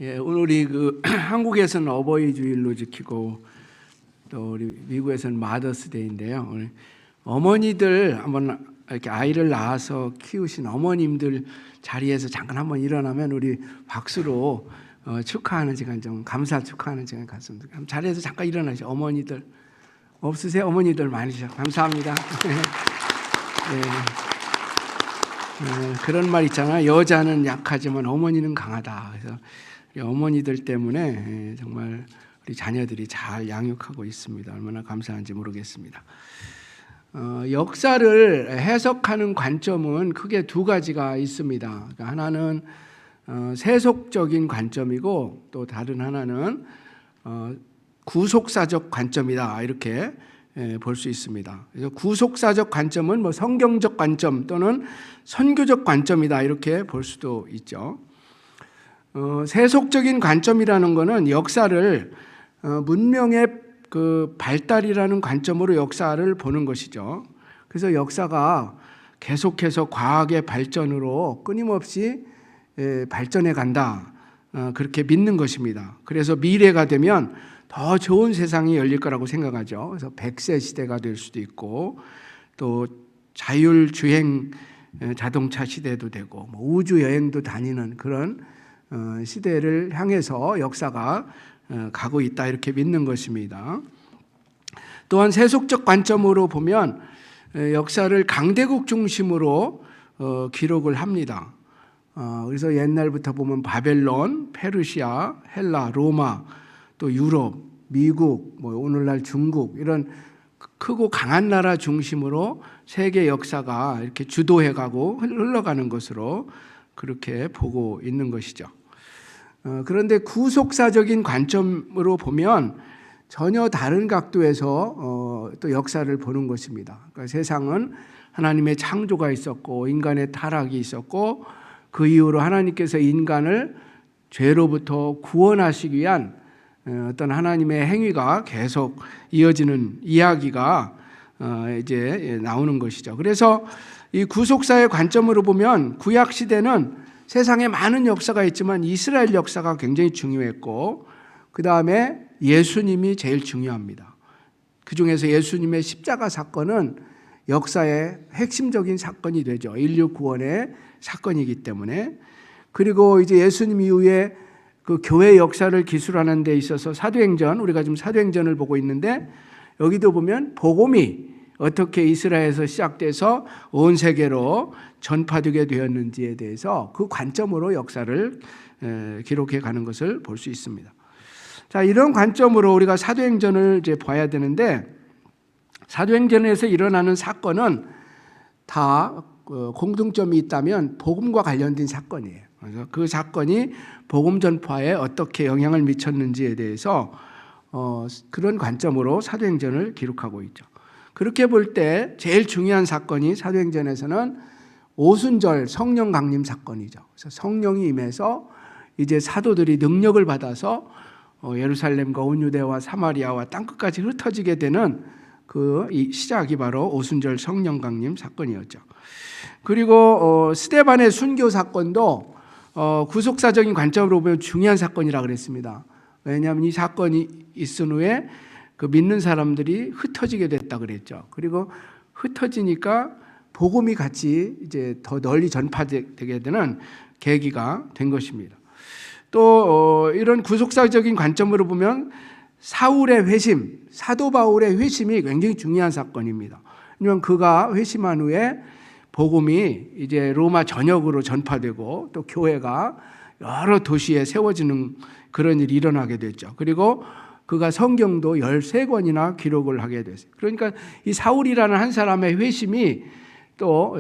오늘 우리 한국에서는 어버이 주일로 지키고 또 우리 미국에서는 마더스데이인데요. 오늘 어머니들 한번 이렇게 아이를 낳아서 키우신 어머님들 자리에서 잠깐 한번 일어나면 우리 박수로 축하하는 시간, 좀 감사 축하하는 시간 갖습니다. 자리에서 잠깐 일어나시죠. 어머니들 없으세요? 어머니들 많으시죠? 감사합니다. 그런 말 있잖아요. 여자는 약하지만 어머니는 강하다. 그래서 어머니들 때문에 정말 우리 자녀들이 잘 양육하고 있습니다. 얼마나 감사한지 모르겠습니다. 역사를 해석하는 관점은 크게 두 가지가 있습니다. 그러니까 하나는 세속적인 관점이고 또 다른 하나는 구속사적 관점이다, 이렇게 볼 수 있습니다. 그래서 구속사적 관점은 뭐 성경적 관점 또는 선교적 관점이다, 이렇게 볼 수도 있죠. 세속적인 관점이라는 것은 역사를 문명의 발달이라는 관점으로 역사를 보는 것이죠. 그래서 역사가 계속해서 과학의 발전으로 끊임없이 발전해 간다, 그렇게 믿는 것입니다. 그래서 미래가 되면 더 좋은 세상이 열릴 거라고 생각하죠. 그래서 100세 시대가 될 수도 있고 또 자율주행 자동차 시대도 되고 우주 여행도 다니는 그런 시대를 향해서 역사가 가고 있다, 이렇게 믿는 것입니다. 또한 세속적 관점으로 보면 역사를 강대국 중심으로 기록을 합니다. 그래서 옛날부터 보면 바벨론, 페르시아, 헬라, 로마, 또 유럽, 미국, 오늘날 중국, 이런 크고 강한 나라 중심으로 세계 역사가 이렇게 주도해가고 흘러가는 것으로 그렇게 보고 있는 것이죠. 그런데 구속사적인 관점으로 보면 전혀 다른 각도에서 또 역사를 보는 것입니다. 그러니까 세상은 하나님의 창조가 있었고 인간의 타락이 있었고 그 이후로 하나님께서 인간을 죄로부터 구원하시기 위한 어떤 하나님의 행위가 계속 이어지는 이야기가 이제 나오는 것이죠. 그래서 이 구속사의 관점으로 보면 구약 시대는 세상에 많은 역사가 있지만 이스라엘 역사가 굉장히 중요했고 그 다음에 예수님이 제일 중요합니다. 그 중에서 예수님의 십자가 사건은 역사의 핵심적인 사건이 되죠. 인류 구원의 사건이기 때문에. 그리고 이제 예수님 이후에 그 교회 역사를 기술하는 데 있어서 사도행전, 우리가 지금 사도행전을 보고 있는데 여기도 보면 복음이 어떻게 이스라엘에서 시작돼서 온 세계로 전파되게 되었는지에 대해서 그 관점으로 역사를 기록해 가는 것을 볼 수 있습니다. 자, 이런 관점으로 우리가 사도행전을 이제 봐야 되는데 사도행전에서 일어나는 사건은 다 공통점이 있다면 복음과 관련된 사건이에요. 그래서 그 사건이 복음 전파에 어떻게 영향을 미쳤는지에 대해서 그런 관점으로 사도행전을 기록하고 있죠. 그렇게 볼 때 제일 중요한 사건이 사도행전에서는 오순절 성령 강림 사건이죠. 그래서 성령이 임해서 이제 사도들이 능력을 받아서 예루살렘과 온 유대와 사마리아와 땅끝까지 흩어지게 되는 그 시작이 바로 오순절 성령 강림 사건이었죠. 그리고 스데반의 순교 사건도 구속사적인 관점으로 보면 중요한 사건이라고 그랬습니다. 왜냐하면 이 사건이 있은 후에 그 믿는 사람들이 흩어지게 됐다 그랬죠. 그리고 흩어지니까 복음이 같이 이제 더 널리 전파되게 되는 계기가 된 것입니다. 또 이런 구속사적인 관점으로 보면 사울의 회심, 사도 바울의 회심이 굉장히 중요한 사건입니다. 왜냐하면 그가 회심한 후에 복음이 이제 로마 전역으로 전파되고 또 교회가 여러 도시에 세워지는 그런 일이 일어나게 됐죠. 그리고 그가 성경도 13권이나 기록을 하게 됐어요. 그러니까 이 사울이라는 한 사람의 회심이 또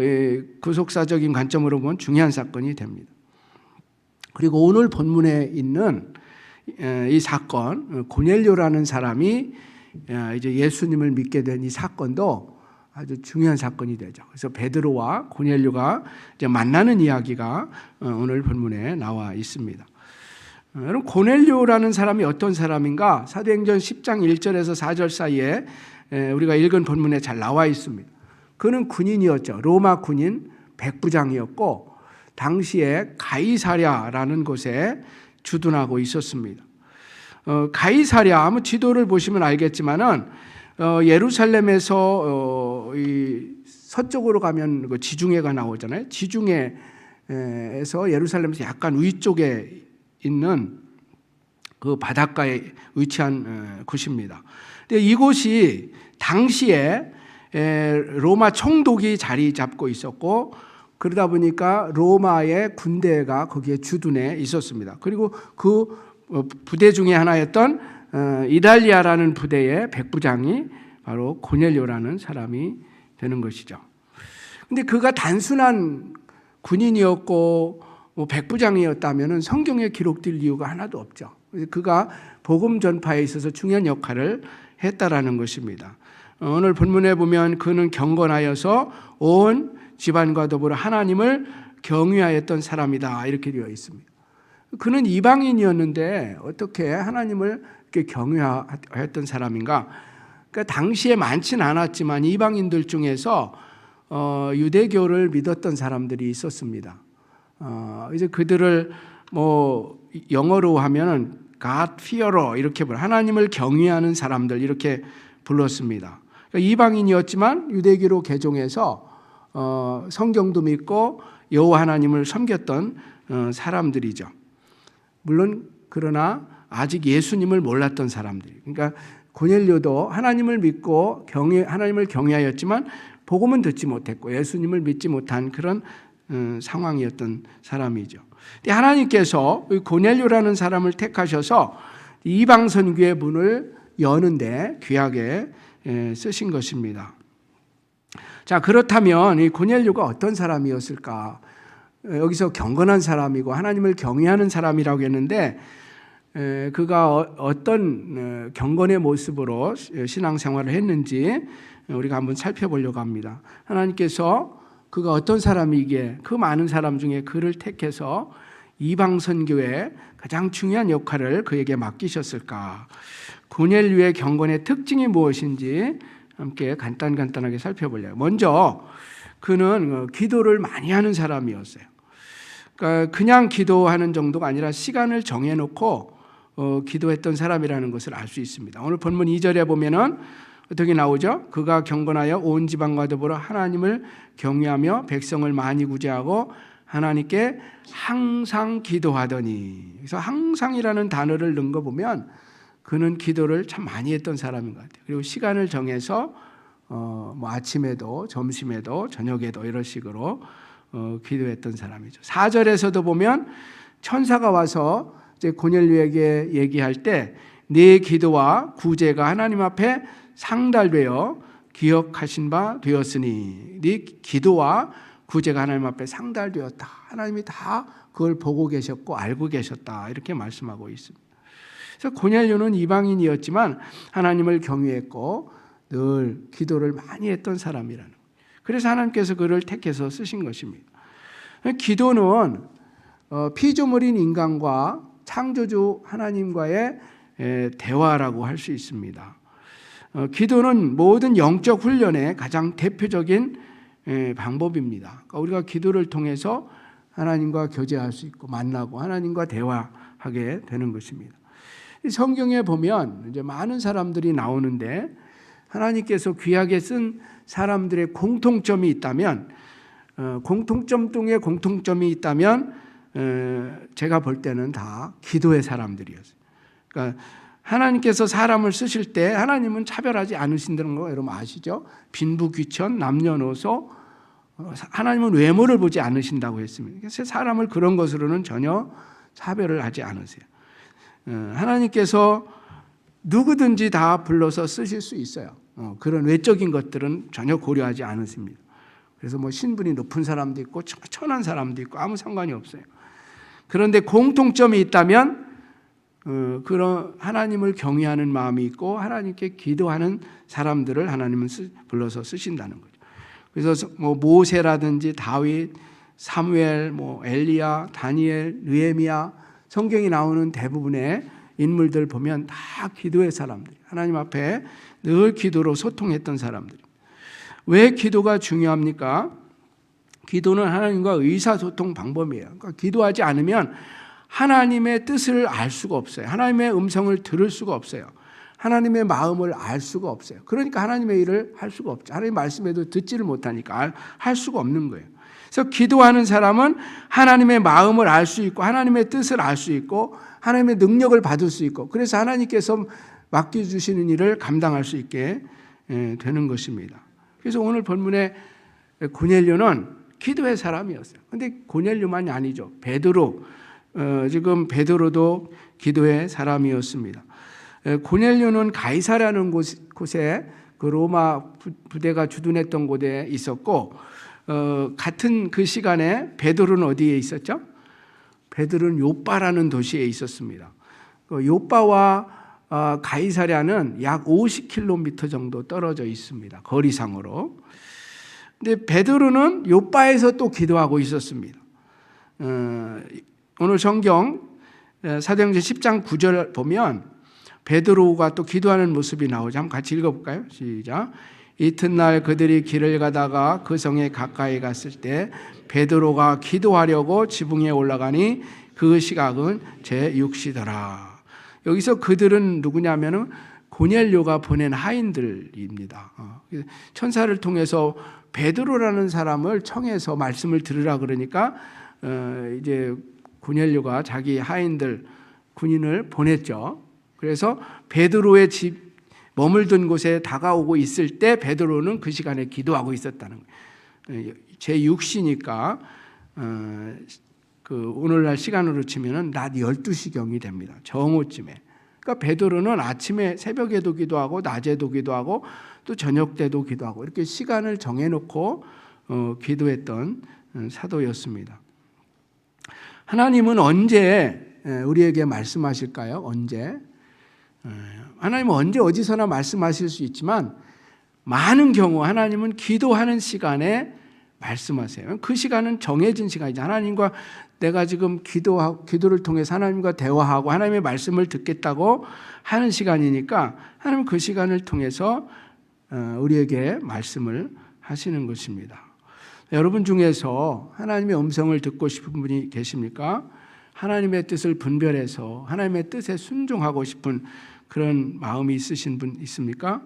구속사적인 관점으로 보면 중요한 사건이 됩니다. 그리고 오늘 본문에 있는 이 사건, 고넬료라는 사람이 이제 예수님을 믿게 된 이 사건도 아주 중요한 사건이 되죠. 그래서 베드로와 고넬료가 이제 만나는 이야기가 오늘 본문에 나와 있습니다. 여러분, 고넬료라는 사람이 어떤 사람인가? 사도행전 10장 1절에서 4절 사이에 우리가 읽은 본문에 잘 나와 있습니다. 그는 군인이었죠. 로마 군인 백부장이었고 당시에 가이사랴라는 곳에 주둔하고 있었습니다. 가이사랴, 아무 지도를 보시면 알겠지만은 예루살렘에서 이 서쪽으로 가면 그 지중해가 나오잖아요. 지중해에서 예루살렘에서 약간 위쪽에 있는 그 바닷가에 위치한 곳입니다. 근데 이곳이 당시에 로마 총독이 자리 잡고 있었고, 그러다 보니까 로마의 군대가 거기에 주둔해 있었습니다. 그리고 그 부대 중에 하나였던 이달리아라는 부대의 백부장이 바로 고넬료라는 사람이 되는 것이죠. 근데 그가 단순한 군인이었고 백부장이었다면 성경에 기록될 이유가 하나도 없죠. 그가 복음 전파에 있어서 중요한 역할을 했다라는 것입니다. 오늘 본문에 보면 그는 경건하여서 온 집안과 더불어 하나님을 경외하였던 사람이다, 이렇게 되어 있습니다. 그는 이방인이었는데 어떻게 하나님을 이렇게 경외하였던 사람인가? 그러니까 당시에 많지는 않았지만 이방인들 중에서 유대교를 믿었던 사람들이 있었습니다. 이제 그들을 뭐 영어로 하면은 God fearer 이렇게 하나님을 경외하는 사람들 이렇게 불렀습니다. 그러니까 이방인이었지만 유대교로 개종해서 성경도 믿고 여호와 하나님을 섬겼던 사람들이죠. 물론 그러나 아직 예수님을 몰랐던 사람들이. 그러니까 고넬료도 하나님을 믿고 하나님을 경외하였지만 복음은 듣지 못했고 예수님을 믿지 못한 그런 상황이었던 사람이죠. 하나님께서 고넬료라는 사람을 택하셔서 이방 선교의 문을 여는데 귀하게 쓰신 것입니다. 자, 그렇다면 이 고넬료가 어떤 사람이었을까? 여기서 경건한 사람이고 하나님을 경외하는 사람이라고 했는데 그가 어떤 경건의 모습으로 신앙생활을 했는지 우리가 한번 살펴보려고 합니다. 하나님께서 그가 어떤 사람이기에 그 많은 사람 중에 그를 택해서 이방 선교에 가장 중요한 역할을 그에게 맡기셨을까? 고넬료의 경건의 특징이 무엇인지 함께 간단하게 살펴보려고. 먼저 그는 기도를 많이 하는 사람이었어요. 그러니까 그냥 기도하는 정도가 아니라 시간을 정해놓고 기도했던 사람이라는 것을 알 수 있습니다. 오늘 본문 2절에 보면은 어떻게 나오죠? 그가 경건하여 온 지방과 더불어 하나님을 경외하며 백성을 많이 구제하고 하나님께 항상 기도하더니. 그래서 항상이라는 단어를 넣은 거 보면 그는 기도를 참 많이 했던 사람인 것 같아요. 그리고 시간을 정해서 뭐 아침에도 점심에도 저녁에도 이런 식으로 기도했던 사람이죠. 4절에서도 보면 천사가 와서 이제 고넬료에게 얘기할 때 네 기도와 구제가 하나님 앞에 상달되어 기억하신 바 되었으니, 네 기도와 구제가 하나님 앞에 상달되었다. 하나님이 다 그걸 보고 계셨고 알고 계셨다. 이렇게 말씀하고 있습니다. 그래서 고넬료는 이방인이었지만 하나님을 경외했고 늘 기도를 많이 했던 사람이라는 거예요. 그래서 하나님께서 그를 택해서 쓰신 것입니다. 기도는 피조물인 인간과 창조주 하나님과의 대화라고 할 수 있습니다. 기도는 모든 영적 훈련의 가장 대표적인 방법입니다. 그러니까 우리가 기도를 통해서 하나님과 교제할 수 있고 만나고 하나님과 대화하게 되는 것입니다. 성경에 보면 이제 많은 사람들이 나오는데 하나님께서 귀하게 쓴 사람들의 공통점이 있다면, 공통점 중에 공통점이 있다면 제가 볼 때는 다 기도의 사람들이었어요. 그러니까 하나님께서 사람을 쓰실 때 하나님은 차별하지 않으신다는 거 여러분 아시죠? 빈부귀천, 남녀노소, 하나님은 외모를 보지 않으신다고 했습니다. 그래서 사람을 그런 것으로는 전혀 차별을 하지 않으세요. 하나님께서 누구든지 다 불러서 쓰실 수 있어요. 그런 외적인 것들은 전혀 고려하지 않으십니다. 그래서 뭐 신분이 높은 사람도 있고 천한 사람도 있고 아무 상관이 없어요. 그런데 공통점이 있다면 그런 하나님을 경외하는 마음이 있고 하나님께 기도하는 사람들을 하나님은 불러서 쓰신다는 거죠. 그래서 뭐 모세라든지 다윗, 사무엘, 뭐 엘리야, 다니엘, 느헤미야, 성경이 나오는 대부분의 인물들 보면 다 기도의 사람들, 하나님 앞에 늘 기도로 소통했던 사람들. 왜 기도가 중요합니까? 기도는 하나님과 의사소통 방법이에요. 그러니까 기도하지 않으면 하나님의 뜻을 알 수가 없어요. 하나님의 음성을 들을 수가 없어요. 하나님의 마음을 알 수가 없어요. 그러니까 하나님의 일을 할 수가 없죠. 하나님 말씀에도 듣지를 못하니까 할 수가 없는 거예요. 그래서 기도하는 사람은 하나님의 마음을 알 수 있고 하나님의 뜻을 알 수 있고 하나님의 능력을 받을 수 있고 그래서 하나님께서 맡겨주시는 일을 감당할 수 있게 되는 것입니다. 그래서 오늘 본문의 고넬료는 기도의 사람이었어요. 그런데 고넬료만이 아니죠. 베드로, 지금 베드로도 기도의 사람이었습니다. 고넬료는 가이사라는 곳에 그 로마 부대가 주둔했던 곳에 있었고 같은 그 시간에 베드로는 어디에 있었죠? 베드로는 요빠라는 도시에 있었습니다. 요빠와 가이사랴는 약 50km 정도 떨어져 있습니다. 거리상으로. 근데 베드로는 요빠에서 또 기도하고 있었습니다. 오늘 성경 사도행전 10장 9절 보면 베드로가 또 기도하는 모습이 나오죠. 한번 같이 읽어볼까요? 시작. 이튿날 그들이 길을 가다가 그 성에 가까이 갔을 때 베드로가 기도하려고 지붕에 올라가니 그 시각은 제6시더라. 여기서 그들은 누구냐면은 고넬료가 보낸 하인들입니다. 천사를 통해서 베드로라는 사람을 청해서 말씀을 들으라 그러니까 이제 고넬료가 자기 하인들 군인을 보냈죠. 그래서 베드로의 집 머물던 곳에 다가오고 있을 때 베드로는 그 시간에 기도하고 있었다는 거예요. 제6시니까 그 오늘날 시간으로 치면은 낮 12시경이 됩니다. 정오쯤에. 그러니까 베드로는 아침에 새벽에도 기도하고 낮에도 기도하고 또 저녁 때도 기도하고 이렇게 시간을 정해놓고 기도했던 사도였습니다. 하나님은 언제 우리에게 말씀하실까요? 언제? 하나님은 언제 어디서나 말씀하실 수 있지만 많은 경우 하나님은 기도하는 시간에 말씀하세요. 그 시간은 정해진 시간이죠. 하나님과 내가 지금 기도를 통해서 하나님과 대화하고 하나님의 말씀을 듣겠다고 하는 시간이니까 하나님은 그 시간을 통해서 우리에게 말씀을 하시는 것입니다. 여러분 중에서 하나님의 음성을 듣고 싶은 분이 계십니까? 하나님의 뜻을 분별해서 하나님의 뜻에 순종하고 싶은 그런 마음이 있으신 분 있습니까?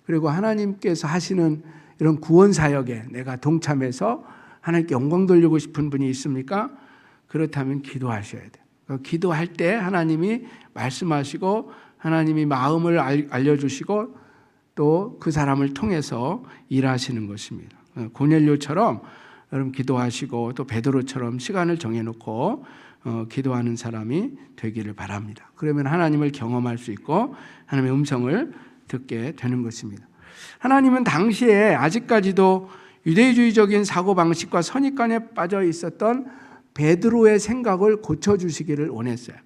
그리고 하나님께서 하시는 이런 구원 사역에 내가 동참해서 하나님께 영광 돌리고 싶은 분이 있습니까? 그렇다면 기도하셔야 돼요. 기도할 때 하나님이 말씀하시고 하나님이 마음을 알려주시고 또 그 사람을 통해서 일하시는 것입니다. 고넬료처럼 여러분 기도하시고 또 베드로처럼 시간을 정해놓고 기도하는 사람이 되기를 바랍니다. 그러면 하나님을 경험할 수 있고 하나님의 음성을 듣게 되는 것입니다. 하나님은 당시에 아직까지도 유대주의적인 사고방식과 선입관에 빠져 있었던 베드로의 생각을 고쳐주시기를 원했어요.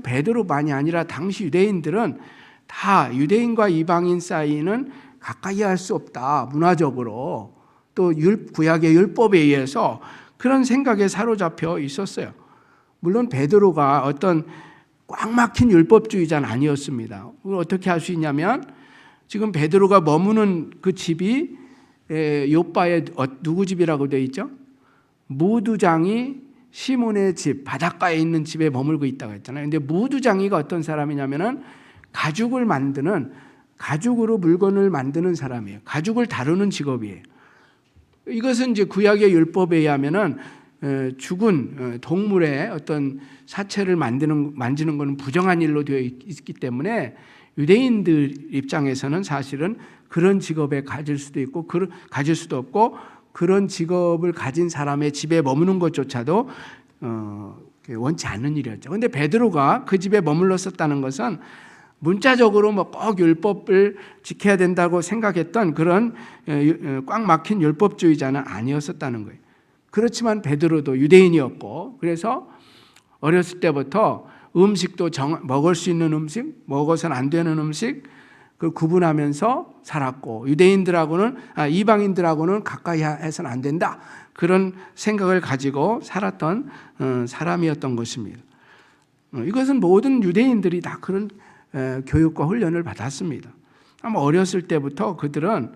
베드로만이 아니라 당시 유대인들은 다 유대인과 이방인 사이는 가까이 할 수 없다. 문화적으로 또 구약의 율법에 의해서 그런 생각에 사로잡혀 있었어요. 물론 베드로가 어떤 꽉 막힌 율법주의자는 아니었습니다. 어떻게 할 수 있냐면 지금 베드로가 머무는 그 집이 요빠의 누구 집이라고 되어 있죠? 무두장이 시몬의 집, 바닷가에 있는 집에 머물고 있다고 했잖아요. 근데 무두장이가 어떤 사람이냐면은 가죽으로 물건을 만드는 사람이에요. 가죽을 다루는 직업이에요. 이것은 이제 구약의 율법에 의하면은 죽은 동물의 어떤 사체를 만지는 것은 부정한 일로 되어 있기 때문에 유대인들 입장에서는 사실은 그런 직업에 가질 수도 있고 가질 수도 없고 그런 직업을 가진 사람의 집에 머무는 것조차도 원치 않는 일이었죠. 그런데 베드로가 그 집에 머물렀었다는 것은 문자적으로 꼭 율법을 지켜야 된다고 생각했던 그런 꽉 막힌 율법주의자는 아니었었다는 거예요. 그렇지만 베드로도 유대인이었고 그래서 어렸을 때부터 음식도 먹을 수 있는 음식, 먹어서는 안 되는 음식 그 구분하면서 살았고 이방인들하고는 가까이 해서는 안 된다. 그런 생각을 가지고 살았던 사람이었던 것입니다. 이것은 모든 유대인들이 다 그런 교육과 훈련을 받았습니다. 아마 어렸을 때부터 그들은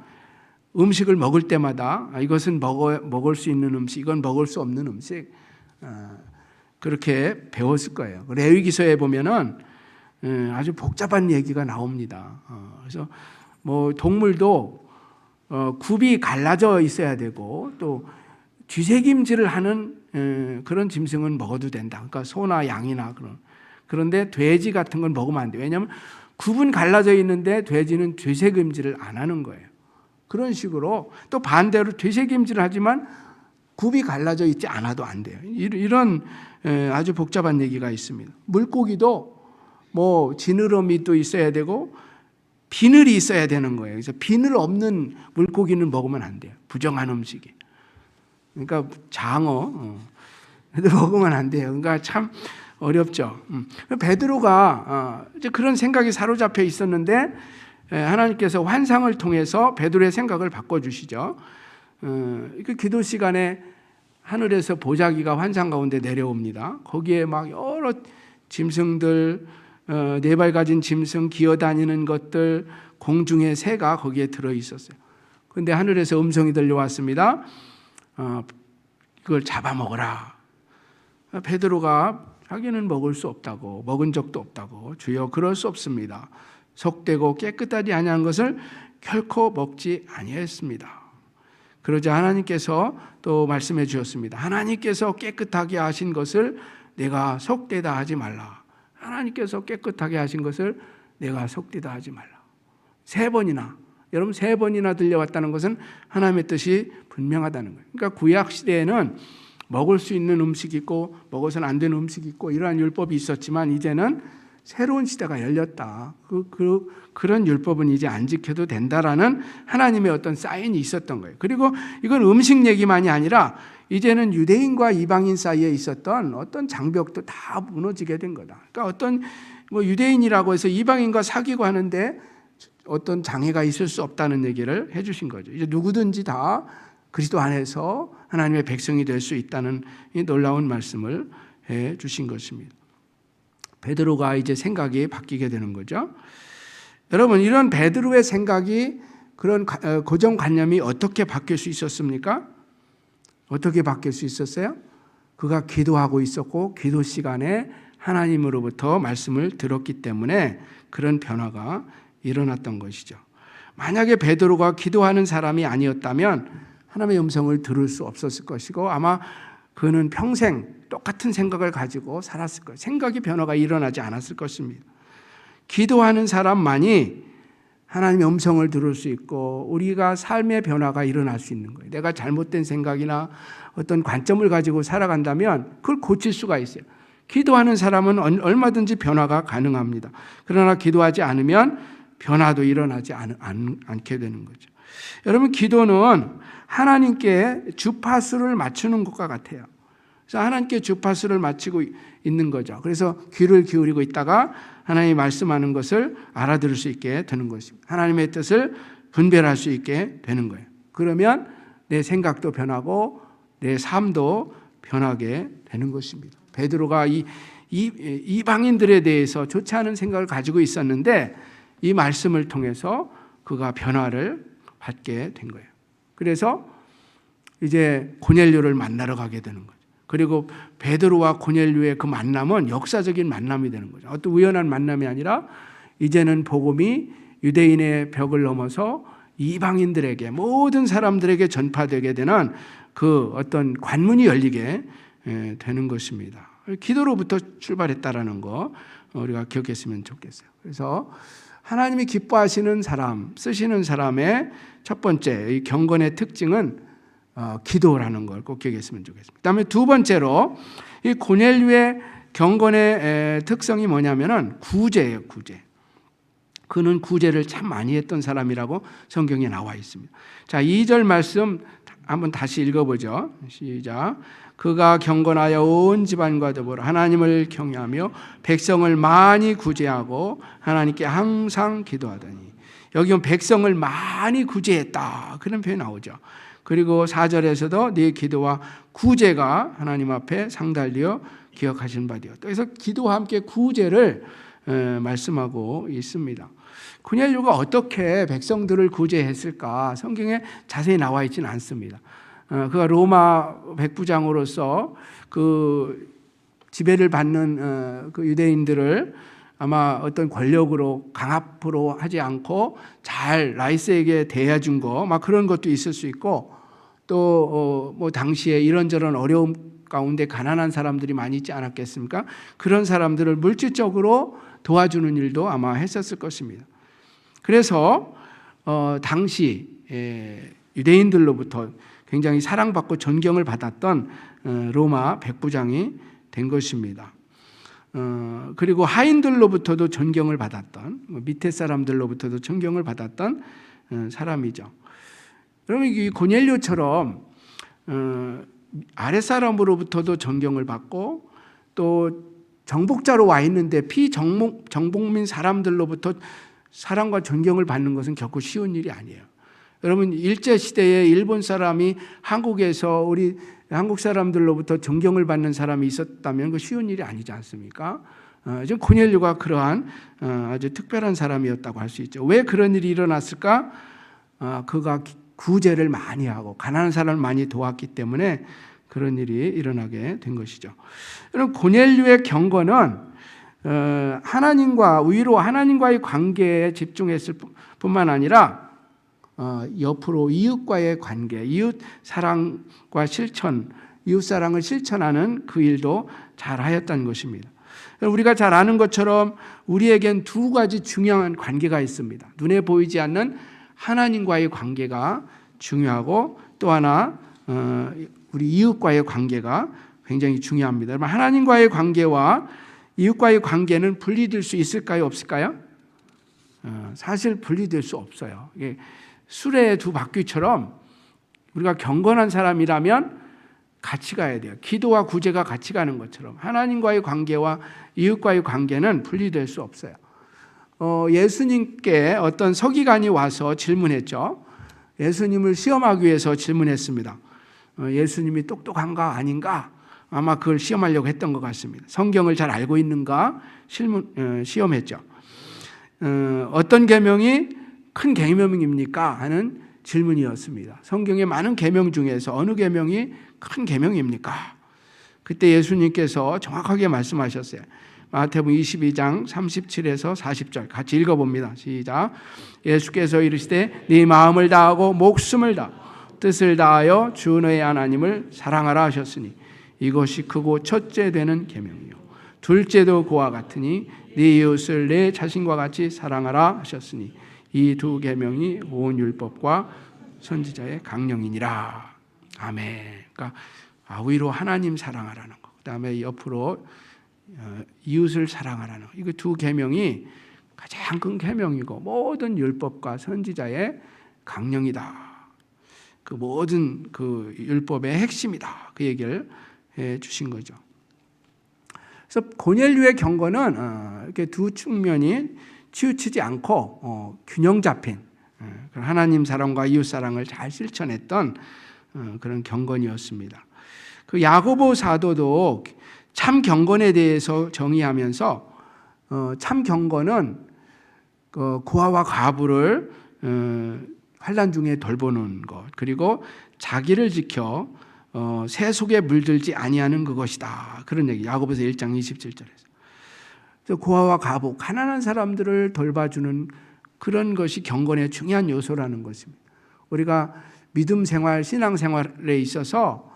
음식을 먹을 때마다 이것은 먹을 수 있는 음식, 이건 먹을 수 없는 음식, 그렇게 배웠을 거예요. 레위기서에 보면은 아주 복잡한 얘기가 나옵니다. 그래서 뭐 동물도 굽이 갈라져 있어야 되고 또 뒤새김질을 하는 그런 짐승은 먹어도 된다. 그러니까 소나 양이나 그런데 돼지 같은 건 먹으면 안 돼요. 왜냐하면 굽은 갈라져 있는데 돼지는 뒤새김질을 안 하는 거예요. 그런 식으로 또 반대로 뒤새김질을 하지만 굽이 갈라져 있지 않아도 안 돼요. 이런 아주 복잡한 얘기가 있습니다. 물고기도 뭐 지느러미 또 있어야 되고 비늘이 있어야 되는 거예요. 그래서 비늘 없는 물고기는 먹으면 안 돼요. 부정한 음식이. 그러니까 장어 먹으면 안 돼요. 그러니까 참 어렵죠. 베드로가 이제 그런 생각이 사로잡혀 있었는데 하나님께서 환상을 통해서 베드로의 생각을 바꿔주시죠. 그 기도 시간에 하늘에서 보자기가 환상 가운데 내려옵니다. 거기에 막 여러 짐승들, 네 발 가진 짐승, 기어다니는 것들, 공중의 새가 거기에 들어 있었어요. 그런데 하늘에서 음성이 들려왔습니다. 그걸 잡아먹어라. 베드로가 자기는 먹을 수 없다고, 먹은 적도 없다고, 주여 그럴 수 없습니다. 속되고 깨끗하지 아니한 것을 결코 먹지 아니했습니다. 그러자 하나님께서 또 말씀해 주셨습니다. 하나님께서 깨끗하게 하신 것을 내가 속되다 하지 말라. 하나님께서 깨끗하게 하신 것을 내가 속되다 하지 말라. 3번이나, 여러분 3번이나 들려왔다는 것은 하나님의 뜻이 분명하다는 거예요. 그러니까 구약 시대에는 먹을 수 있는 음식이 있고 먹어서는 안 되는 음식이 있고 이러한 율법이 있었지만 이제는 새로운 시대가 열렸다. 그런 율법은 이제 안 지켜도 된다라는 하나님의 어떤 사인이 있었던 거예요. 그리고 이건 음식 얘기만이 아니라 이제는 유대인과 이방인 사이에 있었던 어떤 장벽도 다 무너지게 된 거다. 그러니까 어떤 뭐 유대인이라고 해서 이방인과 사귀고 하는데 어떤 장애가 있을 수 없다는 얘기를 해주신 거죠. 이제 누구든지 다 그리스도 안에서 하나님의 백성이 될 수 있다는 이 놀라운 말씀을 해주신 것입니다. 베드로가 이제 생각이 바뀌게 되는 거죠. 여러분, 이런 베드로의 생각이 그런 고정관념이 어떻게 바뀔 수 있었습니까? 어떻게 바뀔 수 있었어요? 그가 기도하고 있었고 기도 시간에 하나님으로부터 말씀을 들었기 때문에 그런 변화가 일어났던 것이죠. 만약에 베드로가 기도하는 사람이 아니었다면 하나님의 음성을 들을 수 없었을 것이고 아마 그는 평생 똑같은 생각을 가지고 살았을 거예요. 생각의 변화가 일어나지 않았을 것입니다. 기도하는 사람만이 하나님의 음성을 들을 수 있고 우리가 삶의 변화가 일어날 수 있는 거예요. 내가 잘못된 생각이나 어떤 관점을 가지고 살아간다면 그걸 고칠 수가 있어요. 기도하는 사람은 얼마든지 변화가 가능합니다. 그러나 기도하지 않으면 변화도 일어나지 않게 되는 거죠. 여러분, 기도는 하나님께 주파수를 맞추는 것과 같아요. 그래서 하나님께 주파수를 맞추고 있는 거죠. 그래서 귀를 기울이고 있다가 하나님이 말씀하는 것을 알아들을 수 있게 되는 것입니다. 하나님의 뜻을 분별할 수 있게 되는 거예요. 그러면 내 생각도 변하고 내 삶도 변하게 되는 것입니다. 베드로가 이방인들에 대해서 좋지 않은 생각을 가지고 있었는데 이 말씀을 통해서 그가 변화를 받게 된 거예요. 그래서 이제 고넬료를 만나러 가게 되는 거죠. 그리고 베드로와 고넬료의 그 만남은 역사적인 만남이 되는 거죠. 어떤 우연한 만남이 아니라 이제는 복음이 유대인의 벽을 넘어서 이방인들에게 모든 사람들에게 전파되게 되는 그 어떤 관문이 열리게 되는 것입니다. 기도로부터 출발했다라는 거 우리가 기억했으면 좋겠어요. 그래서 하나님이 기뻐하시는 사람, 쓰시는 사람의 첫 번째 이 경건의 특징은 기도라는 걸 꼭 기억했으면 좋겠습니다. 그다음에 두 번째로 이 고넬료의 경건의 특성이 뭐냐면은 구제예요, 구제. 그는 구제를 참 많이 했던 사람이라고 성경에 나와 있습니다. 자, 2절 말씀 한번 다시 읽어보죠. 시작. 그가 경건하여 온 집안과 더불어 하나님을 경외하며 백성을 많이 구제하고 하나님께 항상 기도하더니, 여기 보면 백성을 많이 구제했다 그런 표현이 나오죠. 그리고 4절에서도 네 기도와 구제가 하나님 앞에 상달되어 기억하신 바 되었다. 그래서 기도와 함께 구제를 말씀하고 있습니다. 고넬료가 어떻게 백성들을 구제했을까 성경에 자세히 나와 있지는 않습니다. 그가 로마 백부장으로서 그 지배를 받는 그 유대인들을 아마 어떤 권력으로 강압으로 하지 않고 잘 라이스에게 대해준 거, 막 그런 것도 있을 수 있고, 또 뭐 당시에 이런저런 어려움 가운데 가난한 사람들이 많이 있지 않았겠습니까? 그런 사람들을 물질적으로 도와주는 일도 아마 했었을 것입니다. 그래서 당시 유대인들로부터 굉장히 사랑받고 존경을 받았던 로마 백부장이 된 것입니다. 그리고 하인들로부터도 존경을 받았던, 밑에 사람들로부터도 존경을 받았던 사람이죠. 그러면 이 고넬료처럼 아랫사람으로부터도 존경을 받고 또 정복자로 와 있는데 피정복민 사람들로부터 사랑과 존경을 받는 것은 결코 쉬운 일이 아니에요. 여러분, 일제시대에 일본 사람이 한국에서 우리 한국 사람들로부터 존경을 받는 사람이 있었다면 그 쉬운 일이 아니지 않습니까? 지금 고넬료가 그러한 아주 특별한 사람이었다고 할 수 있죠. 왜 그런 일이 일어났을까? 그가 구제를 많이 하고 가난한 사람을 많이 도왔기 때문에 그런 일이 일어나게 된 것이죠. 여러분, 고넬료의 경건은 하나님과 위로 하나님과의 관계에 집중했을 뿐만 아니라 옆으로 이웃과의 관계, 이웃 사랑과 실천, 이웃 사랑을 실천하는 그 일도 잘하였다는 것입니다. 우리가 잘 아는 것처럼 우리에겐 두 가지 중요한 관계가 있습니다. 눈에 보이지 않는 하나님과의 관계가 중요하고 또 하나 우리 이웃과의 관계가 굉장히 중요합니다. 하나님과의 관계와 이웃과의 관계는 분리될 수 있을까요? 없을까요? 사실 분리될 수 없어요. 수레의 두 바퀴처럼 우리가 경건한 사람이라면 같이 가야 돼요. 기도와 구제가 같이 가는 것처럼 하나님과의 관계와 이웃과의 관계는 분리될 수 없어요. 예수님께 어떤 서기관이 와서 질문했죠. 예수님을 시험하기 위해서 질문했습니다. 예수님이 똑똑한가 아닌가? 아마 그걸 시험하려고 했던 것 같습니다. 성경을 잘 알고 있는가? 시험했죠. 어떤 계명이 큰 계명입니까? 하는 질문이었습니다. 성경의 많은 계명 중에서 어느 계명이 큰 계명입니까? 그때 예수님께서 정확하게 말씀하셨어요. 마태복음 22장 37에서 40절 같이 읽어봅니다. 시작. 예수께서 이르시되 네 마음을 다하고 목숨을 다 뜻을 다하여 주 너의 하나님을 사랑하라 하셨으니 이것이 크고 첫째 되는 계명이요 둘째도 그와 같으니 네 이웃을 내 자신과 같이 사랑하라 하셨으니 이 두 계명이 온 율법과 선지자의 강령이니라. 아멘. 그러니까 위로 하나님 사랑하라는 거, 그다음에 옆으로 이웃을 사랑하라는 거. 이거 두 계명이 가장 큰 계명이고 모든 율법과 선지자의 강령이다. 그 모든 그 율법의 핵심이다. 그 얘기를 해 주신 거죠. 그래서 고넬료의 경건은 이렇게 두 측면이 치우치지 않고 균형 잡힌 하나님 사랑과 이웃 사랑을 잘 실천했던 그런 경건이었습니다. 그 야고보 사도도 참 경건에 대해서 정의하면서 참 경건은 고아와 과부를 환난 중에 돌보는 것, 그리고 자기를 지켜 세속에 물들지 아니하는 그것이다. 그런 얘기. 야고보서 1장 27절에서. 그래서 고아와 과부, 가난한 사람들을 돌봐주는 그런 것이 경건의 중요한 요소라는 것입니다. 우리가 믿음 생활, 신앙 생활에 있어서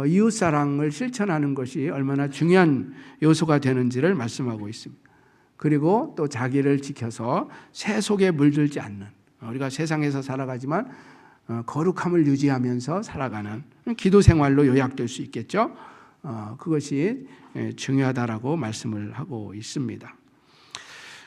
이웃 사랑을 실천하는 것이 얼마나 중요한 요소가 되는지를 말씀하고 있습니다. 그리고 또 자기를 지켜서 세속에 물들지 않는, 우리가 세상에서 살아가지만 거룩함을 유지하면서 살아가는 기도 생활로 요약될 수 있겠죠. 그것이 중요하다라고 말씀을 하고 있습니다.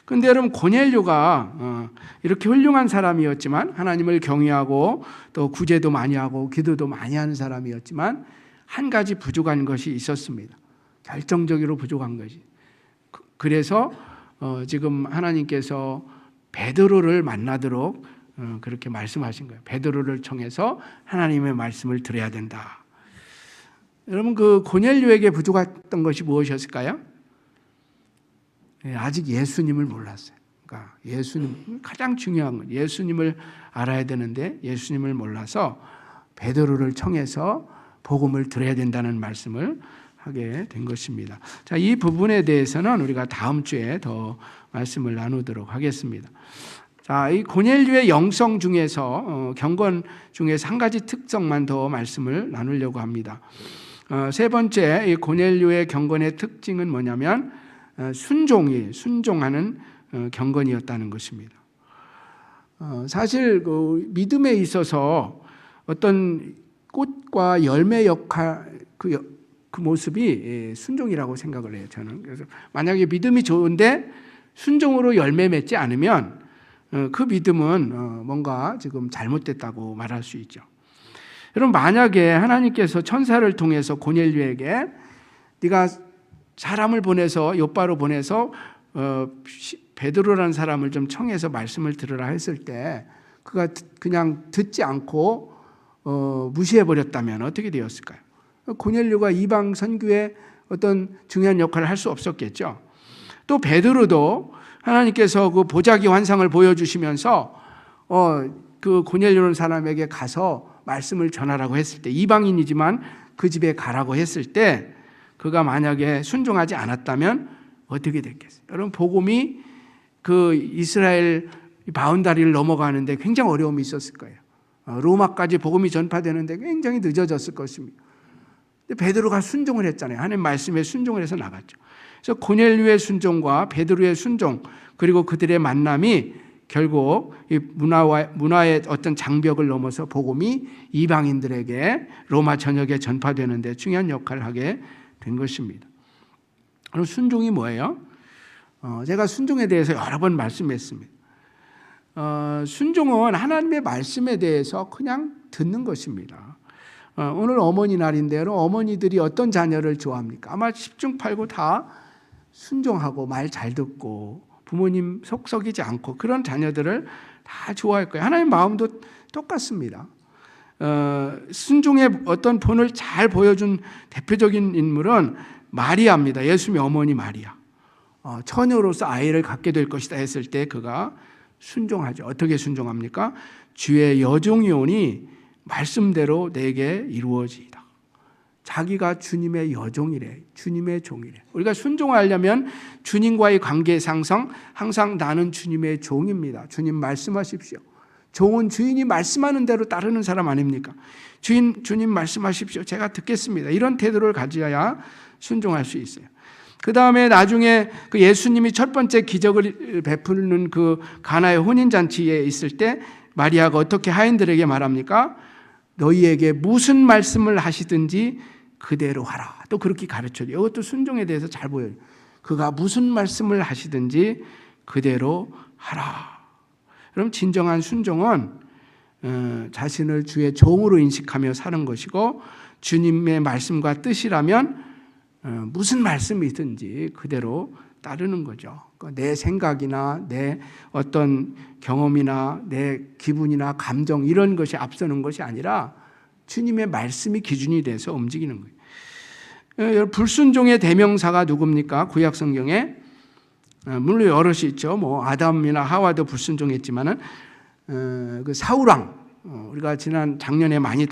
그런데 여러분, 고넬료가 이렇게 훌륭한 사람이었지만, 하나님을 경외하고 또 구제도 많이 하고 기도도 많이 하는 사람이었지만 한 가지 부족한 것이 있었습니다. 결정적으로 부족한 것이. 그래서 지금 하나님께서 베드로를 만나도록 그렇게 말씀하신 거예요. 베드로를 통해서 하나님의 말씀을 들어야 된다. 여러분, 그 고넬료에게 부족했던 것이 무엇이었을까요? 아직 예수님을 몰랐어요. 그러니까 예수님, 가장 중요한 건 예수님을 알아야 되는데 예수님을 몰라서 베드로를 통해서 복음을 들어야 된다는 말씀을 하게 된 것입니다. 자, 이 부분에 대해서는 우리가 다음 주에 더 말씀을 나누도록 하겠습니다. 자, 이 고넬료의 영성 중에서 경건 중에서 한 가지 특성만 더 말씀을 나누려고 합니다. 세 번째, 이 고넬료의 경건의 특징은 뭐냐면 순종하는 경건이었다는 것입니다. 사실 그 믿음에 있어서 어떤 꽃과 열매 역할 그 모습이 순종이라고 생각을 해요. 저는. 그래서 만약에 믿음이 좋은데 순종으로 열매 맺지 않으면 그 믿음은 뭔가 지금 잘못됐다고 말할 수 있죠. 여러분, 만약에 하나님께서 천사를 통해서 고넬료에게 네가 사람을 보내서 욥바로 보내서 베드로라는 사람을 좀 청해서 말씀을 들으라 했을 때 그가 그냥 듣지 않고 무시해 버렸다면 어떻게 되었을까요? 고넬료가 이방 선교에 어떤 중요한 역할을 할 수 없었겠죠. 또 베드로도 하나님께서 그 보자기 환상을 보여주시면서 그 고넬료라는 사람에게 가서 말씀을 전하라고 했을 때, 이방인이지만 그 집에 가라고 했을 때 그가 만약에 순종하지 않았다면 어떻게 됐겠어요? 여러분, 복음이 그 이스라엘 바운다리를 넘어가는데 굉장히 어려움이 있었을 거예요. 로마까지 복음이 전파되는데 굉장히 늦어졌을 것입니다. 근데 베드로가 순종을 했잖아요. 하나님 말씀에 순종을 해서 나갔죠. 그래서 고넬료의 순종과 베드로의 순종, 그리고 그들의 만남이 결국 이 문화의 어떤 장벽을 넘어서 복음이 이방인들에게 로마 전역에 전파되는데 중요한 역할을 하게 된 것입니다. 그럼 순종이 뭐예요? 제가 순종에 대해서 여러 번 말씀했습니다. 순종은 하나님의 말씀에 대해서 그냥 듣는 것입니다. 오늘 어머니 날인데요. 어머니들이 어떤 자녀를 좋아합니까? 아마 10중 8구 다 순종하고 말 잘 듣고 부모님 속 썩이지 않고 그런 자녀들을 다 좋아할 거예요. 하나님 마음도 똑같습니다. 순종의 어떤 본을 잘 보여준 대표적인 인물은 마리아입니다. 예수님의 어머니 마리아. 처녀로서 아이를 갖게 될 것이다 했을 때 그가 순종하죠. 어떻게 순종합니까? 주의 여종이 오니 말씀대로 내게 이루어지이다. 자기가 주님의 여종이래. 주님의 종이래. 우리가 순종하려면 주님과의 관계 상성, 항상 나는 주님의 종입니다. 주님 말씀하십시오. 종은 주인이 말씀하는 대로 따르는 사람 아닙니까? 주님 말씀하십시오. 제가 듣겠습니다. 이런 태도를 가져야 순종할 수 있어요. 그 다음에 나중에 그 예수님이 첫 번째 기적을 베푸는 그 가나의 혼인잔치에 있을 때 마리아가 어떻게 하인들에게 말합니까? 너희에게 무슨 말씀을 하시든지 그대로 하라. 또 그렇게 가르쳐줘요. 이것도 순종에 대해서 잘 보여요. 그가 무슨 말씀을 하시든지 그대로 하라. 그럼 진정한 순종은 자신을 주의 종으로 인식하며 사는 것이고, 주님의 말씀과 뜻이라면 무슨 말씀이든지 그대로 따르는 거죠. 내 생각이나 내 어떤 경험이나 내 기분이나 감정 이런 것이 앞서는 것이 아니라 주님의 말씀이 기준이 돼서 움직이는 거예요. 불순종의 대명사가 누굽니까? 구약 성경에 물론 여럿이 있죠. 뭐 아담이나 하와도 불순종했지만은 그 사울왕, 우리가 작년에 많이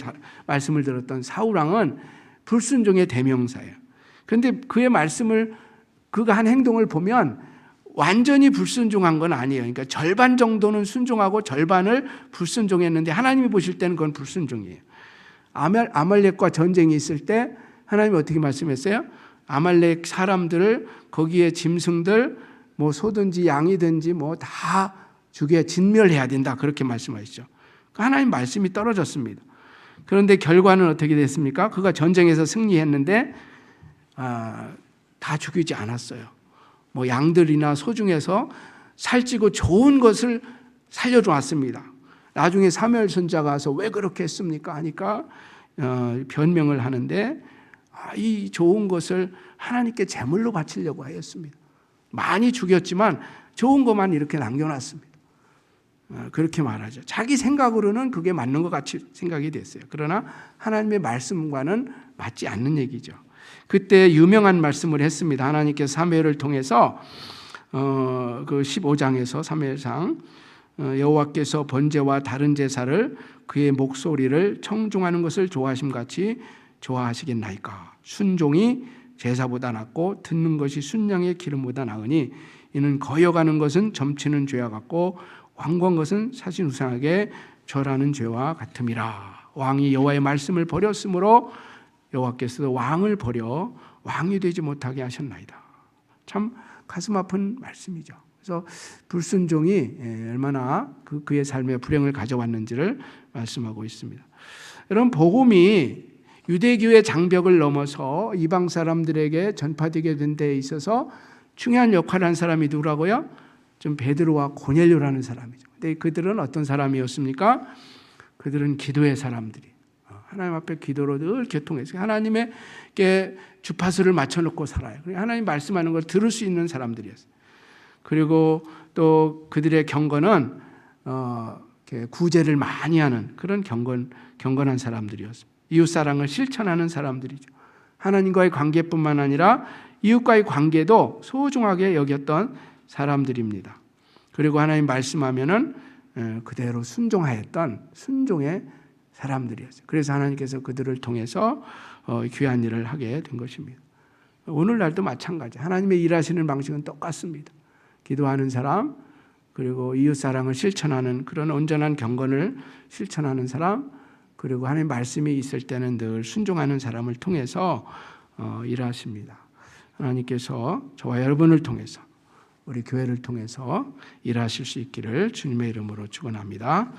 말씀을 들었던 사울왕은 불순종의 대명사예요. 그런데 그의 말씀을, 그가 한 행동을 보면 완전히 불순종한 건 아니에요. 그러니까 절반 정도는 순종하고 절반을 불순종했는데 하나님이 보실 때는 그건 불순종이에요. 아말렉과 전쟁이 있을 때 하나님이 어떻게 말씀했어요? 아말렉 사람들을, 거기에 짐승들, 뭐 소든지 양이든지 뭐 다 진멸해야 된다, 그렇게 말씀하시죠. 하나님 말씀이 떨어졌습니다. 그런데 결과는 어떻게 됐습니까? 그가 전쟁에서 승리했는데 다 죽이지 않았어요. 뭐 양들이나 소 중에서 살찌고 좋은 것을 살려주었습니다. 나중에 사무엘 선지자가 와서 왜 그렇게 했습니까? 하니까 변명을 하는데 이 좋은 것을 하나님께 제물로 바치려고 하였습니다. 많이 죽였지만 좋은 것만 이렇게 남겨놨습니다. 그렇게 말하죠. 자기 생각으로는 그게 맞는 것 같이 생각이 됐어요. 그러나 하나님의 말씀과는 맞지 않는 얘기죠. 그때 유명한 말씀을 했습니다. 하나님께서 사무엘을 통해서 그 15장에서 사무엘상 여호와께서 번제와 다른 제사를 그의 목소리를 청중하는 것을 좋아하심같이 좋아하시겠나이까. 순종이 제사보다 낫고 듣는 것이 순양의 기름보다 나으니 이는 거여가는 것은 점치는 죄와 같고 완고한 것은 사신 우상에게 절하는 죄와 같음이라. 왕이 여호와의 말씀을 버렸으므로 여호와께서도 왕을 버려 왕이 되지 못하게 하셨나이다. 참 가슴 아픈 말씀이죠. 그래서 불순종이 얼마나 그의 삶에 불행을 가져왔는지를 말씀하고 있습니다. 여러분, 복음이 유대교의 장벽을 넘어서 이방 사람들에게 전파되게 된 데 있어서 중요한 역할을 한 사람이 누구라고요? 좀 베드로와 고넬료라는 사람이죠. 근데 그들은 어떤 사람이었습니까? 그들은 기도의 사람들이 하나님 앞에 기도로 늘 교통해서 하나님에게 주파수를 맞춰놓고 살아요. 하나님 말씀하는 걸 들을 수 있는 사람들이었어요. 그리고 또 그들의 경건은 구제를 많이 하는 그런 경건한 사람들이었습니다. 이웃사랑을 실천하는 사람들이죠. 하나님과의 관계뿐만 아니라 이웃과의 관계도 소중하게 여겼던 사람들입니다. 그리고 하나님 말씀하면은 그대로 순종하였던 순종의 사람들이었어요. 그래서 하나님께서 그들을 통해서 귀한 일을 하게 된 것입니다. 오늘날도 마찬가지. 하나님의 일하시는 방식은 똑같습니다. 기도하는 사람, 그리고 이웃사랑을 실천하는 그런 온전한 경건을 실천하는 사람, 그리고 하나님 말씀이 있을 때는 늘 순종하는 사람을 통해서 일하십니다. 하나님께서 저와 여러분을 통해서 우리 교회를 통해서 일하실 수 있기를 주님의 이름으로 축원합니다.